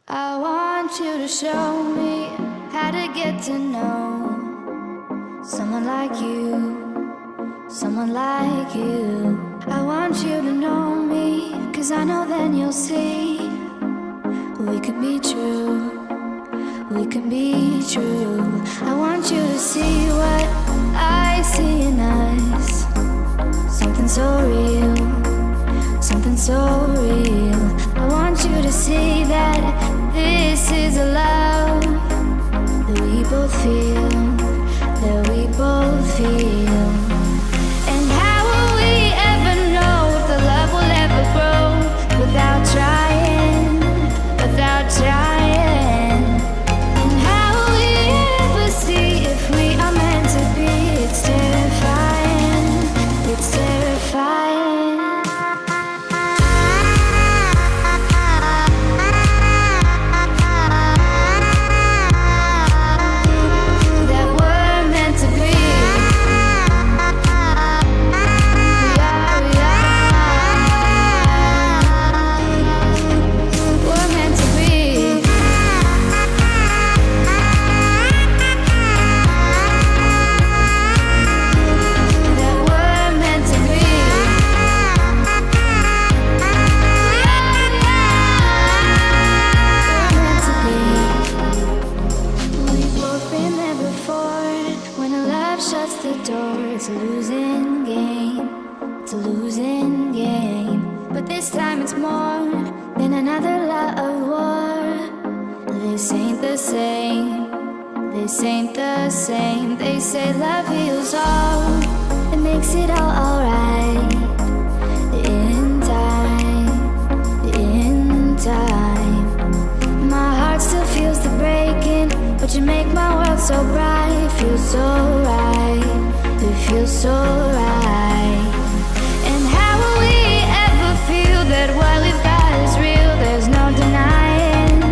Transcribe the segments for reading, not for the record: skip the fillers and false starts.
I want you to show me how to get to know someone like you, someone like you. I want you to know me, 'cause I know then you'll see we could be true, we can be true. I want you to see what I see in us, something so real, something so real. I want you to see that this is a love that we both feel, that we both feel. And how will we ever know if the love will ever grow without trying, without trying? And how will we ever see if we are meant to be? It's terrifying, it's terrifying. It's a losing game, it's a losing game. But this time it's more than another lot of war. This ain't the same, this ain't the same. They say love heals all, it makes it all alright. In time, in time. My heart still feels the breaking, but you make my world so bright. Feels so right, it feels so right. And how will we ever feel that what we've got is real? There's no denying.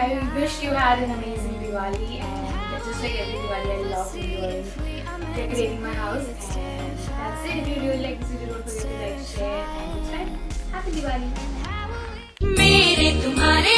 I wish you had an amazing Diwali, and just like every Diwali, I love enjoying decorating my house. And that's it. If you really like this video, don't forget to like, share, and subscribe. Happy Diwali! मेरे तुम्हारे